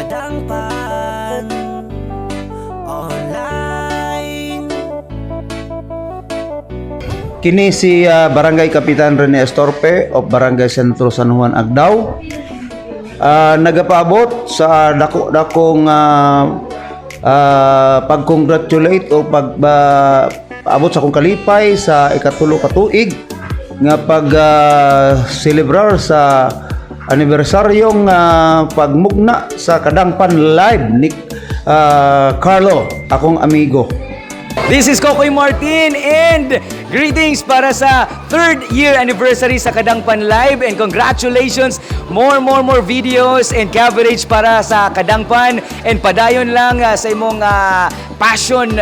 Kadangpan Online. Kini si Barangay Kapitan Rene Estorpe of Barangay Sentro San Juan, Agdao. Nagapaabot sa dakong pag-congratulate o pag-abot sa akong kalipay sa ikatulo ka tuig nga pag-celebrar sa anibersaryong pagmugna sa Kadangpan Live ni Carlo, akong amigo. This is Kokoy Martin and greetings para sa 3rd year anniversary sa Kadangpan Live, and congratulations, more videos and coverage para sa Kadangpan, and padayon lang sa imong passion,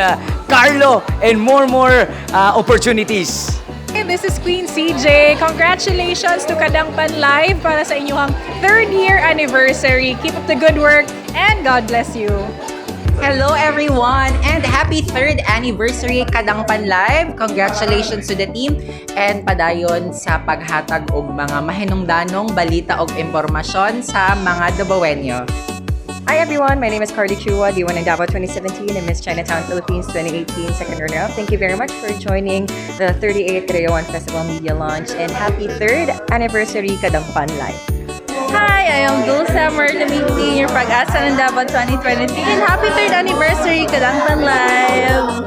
Carlo, and more opportunities. Hey, this is Queen CJ. Congratulations to Kadangpan Live para sa inyong 3rd year anniversary. Keep up the good work and God bless you. Hello everyone and happy 3rd anniversary Kadangpan Live. Congratulations to the team and padayon sa paghatag og mga mahinungdanong balita og impormasyon sa mga Dabawenyo. Hi everyone, my name is Carly Chua, D1 in Davao 2017 and Miss Chinatown Philippines 2018 second runner-up. Thank you very much for joining the 38th Rayon Festival Media Launch and happy 3rd anniversary Kadangpan Live. Hi, I am Dulce Marlamiti, your Pag-asa ng Davao 2023 and happy 3rd anniversary Kadangpan Live!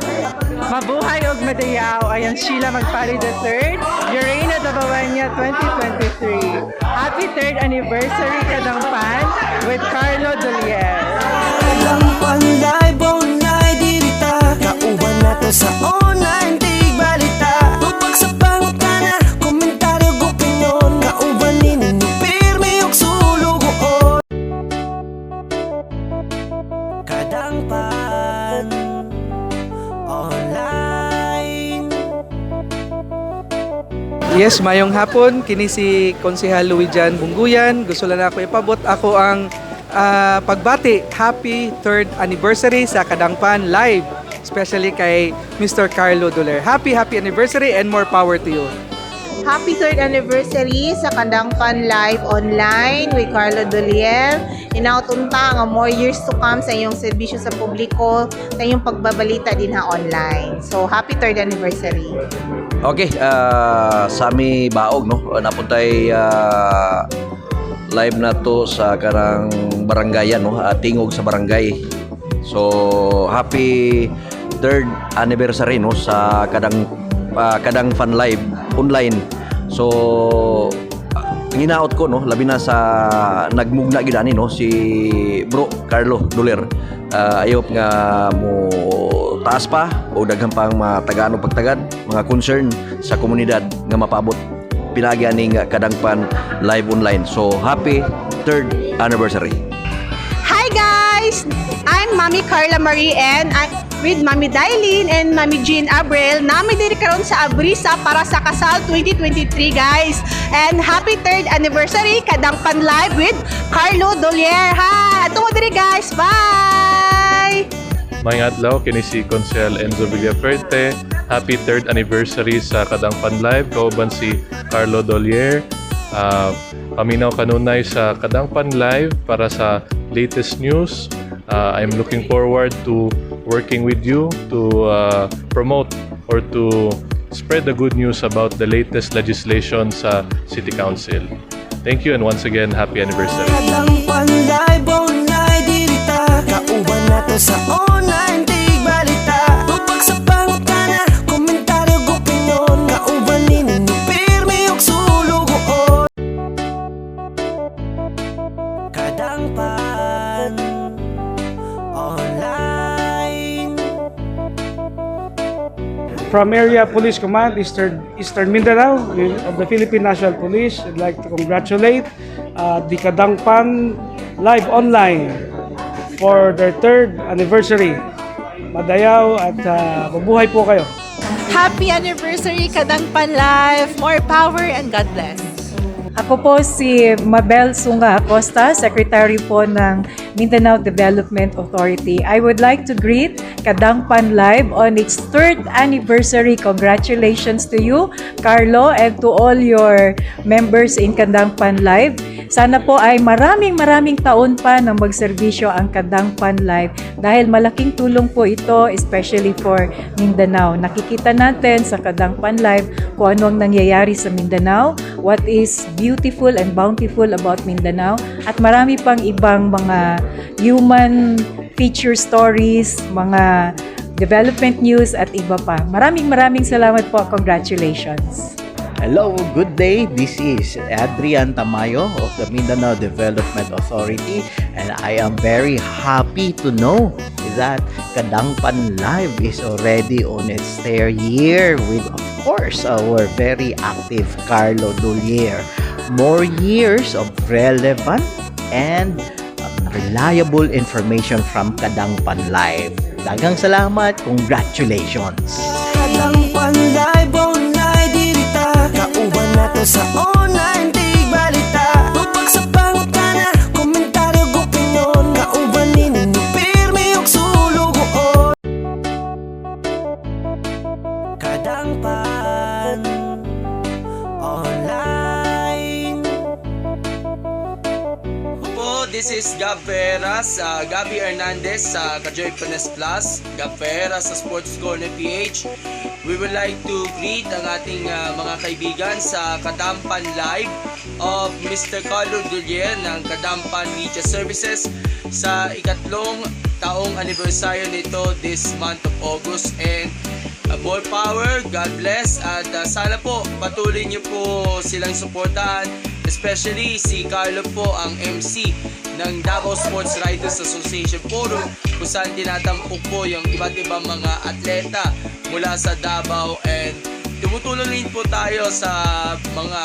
Mabuhay og madayaw, I am Sheila Magpali III, your Reina Dabawenyo 2023. Happy 3rd anniversary Kadangpan with Carlo Dolier. Kadangpan Live Online, dirita kauban nato sa online tig balita. Tupag sa pangutana, komentaryo ug opinyon, kauban ninyo pirmi ug sulugoon. Kadangpan Online. Yes, mayong hapon. Kini si Konsehal Luijan Bungguyan. Gusto lang ako ipabot ako ang pagbati. Happy 3rd anniversary sa Kadangpan Live. Especially kay Mr. Carlo Doler. Happy anniversary and more power to you. Happy 3rd anniversary sa Kadangpan Live Online with Carlo Dolier. Inautunta nga more years to come sa iyong serbisyo sa publiko, sa iyong pagbabalita din ha online. So, happy 3rd anniversary. Okay, sa mi baog no, napuntay live na to sa karang barangayan no, tingog sa barangay. So, happy 3rd anniversary no sa Kadangpan Live online. So, hinaot ko no, labi na sa nagmugna gid ani no si Bro Carlo Doler. Ayop nga mo taas pa o daghang pang matagaan o pagtagad mga concern sa komunidad nga mapabot pinagi aning Kadangpan Live online. So happy 3rd anniversary. Hi guys! I'm Mami Carla Marie and I'm with Mami Dailin and Mami Jean Abril. Nami diri karon sa Abrisa para sa Kasal 2023 guys. And happy 3rd anniversary Kadangpan Live with Carlo Dolier. Ha! Ato mo diri guys. Bye! Mayang adlaw, kini si Consel Enzo Villaferte. Happy 3rd anniversary sa Kadangpan Live. Kauban si Carlo Dolier. Paminaw kanunay sa Kadangpan Live para sa latest news. I'm looking forward to working with you to promote or to spread the good news about the latest legislation sa City Council. Thank you and once again, happy anniversary. Kadangpan Live Online, dirita kauban nato sa online tig balita. Tupag sa pangutana, komentaryo ug opinyon, kauban ninyo pirmi ug sulugoon. Kadangpan Online. From Area Police Command, Eastern Mindanao of the Philippine National Police, I'd like to congratulate the Kadangpan Live Online for their 3rd anniversary. Madayaw at mabuhay po kayo. Happy anniversary Kadangpan Live. More power and God bless. Ako po si Mabel Sunga Acosta, Secretary po ng Mindanao Development Authority. I would like to greet Kadangpan Live on its 3rd anniversary. Congratulations to you, Carlo, and to all your members in Kadangpan Live. Sana po ay maraming taon pa na magserbisyo ang Kadangpan Live dahil malaking tulong po ito, especially for Mindanao. Nakikita natin sa Kadangpan Live kung ano ang nangyayari sa Mindanao, what is beautiful and bountiful about Mindanao, at marami pang ibang mga human feature stories, mga development news at iba pa. Maraming salamat po. Congratulations. Hello, good day. This is Adrian Tamayo of the Mindanao Development Authority, and I am very happy to know that Kadangpan Live is already on its 3rd year with, of course, our very active Carlo Dolier. More years of relevant and reliable information from Kadangpan Live. Daghang salamat, congratulations. Kadangpan Live online dirita, kauban nato sa online tigbalita. Tupag sa pangutana, komentaryo ug opinyon, kauban ninyo pirmi ug sulugoon. Kadangpan online. This is Gab Ferreras, Gabi Hernandez sa Kajoy Panes Plus, Gab Ferreras sa Sports Corner PH. We would like to greet ang ating mga kaibigan sa Kadampan Live of Mr. Carlo Dolier ng Kadampan Media Services sa ikatlong taong anibersaryo nito this month of August. And more power, God bless, at sana po patuloy niyo po silang suportahan, especially si Carlo po ang MC ng Davao Sports Writers Association Forum, kung saan tinatampok po yung iba't ibang mga atleta mula sa Davao, and tumutulong din po tayo sa mga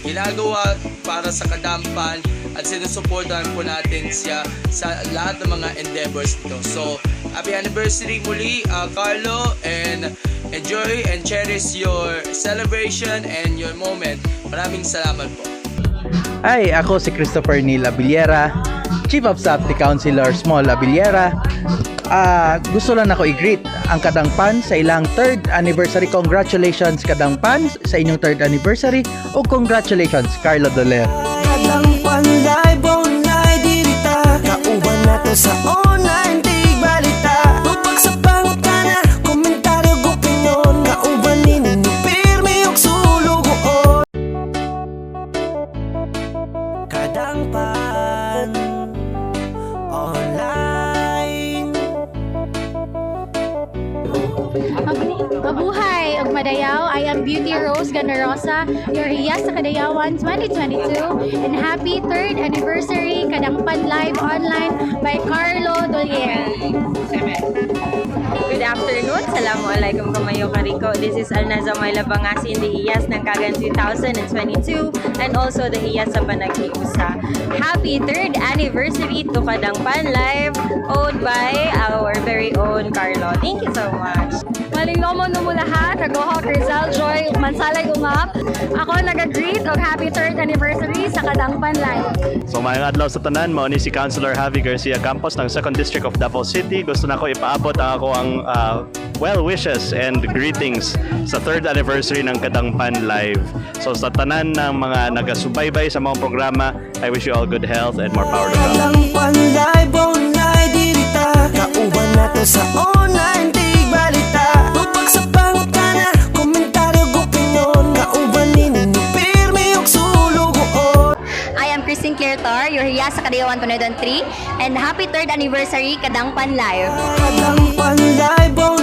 ginagawa para sa Kadampan at sinusuportahan po natin siya sa lahat ng mga endeavors nito. So, happy anniversary muli, Carlo, and enjoy and cherish your celebration and your moment. Maraming salamat po. Hi, ako si Christopher Neil Abiliera, Chief of Staff ni Councilor Small Abiliera. Gusto lang ako i-greet ang Kadangpan sa ilang 3rd anniversary. Congratulations Kadangpan sa inyong 3rd anniversary, o congratulations Carlo Dolier. Kadangpan Live online dirita, kauban nato sa online tigbalita. Tupag sa pangutana, komentaryo ug opinyon, kauban ninyo pirmi ug sulugoon. Kadangpan online. Mabuhay og madayaw. I am Beauty Rose Ganarosa, your hiyas sa Kadayawan 2022, and happy 3rd anniversary Kadangpan Live online by Carlo Dolier. Good afternoon. Assalamualaikum kamayo kariko. This is Alnaza Mayla Bangasin, the hiyas ng Kagan 2022, and also the hiyas sa Panaghiusa. Happy 3rd anniversary to Kadangpan Live, owned by our very own Carlo. Thank you so much. Malingnomon mo lahat, Kagohok Rizal Joy Mansalay Ungap. Ako nag-greet og happy 3rd anniversary sa Kadangpan Live. So mayang adlaw sa tanan, mao ni si Councilor Javi Garcia Campos ng 2nd District of Davao City. Gusto na ko ipaabot ang well wishes and greetings sa 3rd anniversary ng Kadangpan Live. So sa tanan ng mga nagasubaybay sa mga programa, I wish you all good health and more power to God. Kadangpan Live online dirita, kauban nato sa online tigbalita. Tupag sa pangutana, komentaryo ug opinyon, kauban ninyo pirmi ug sulugoon. I am Christine Clertor, your hiyas sa Kadayawan 2003, and happy 3rd anniversary Kadangpan Live. Kadangpan Live online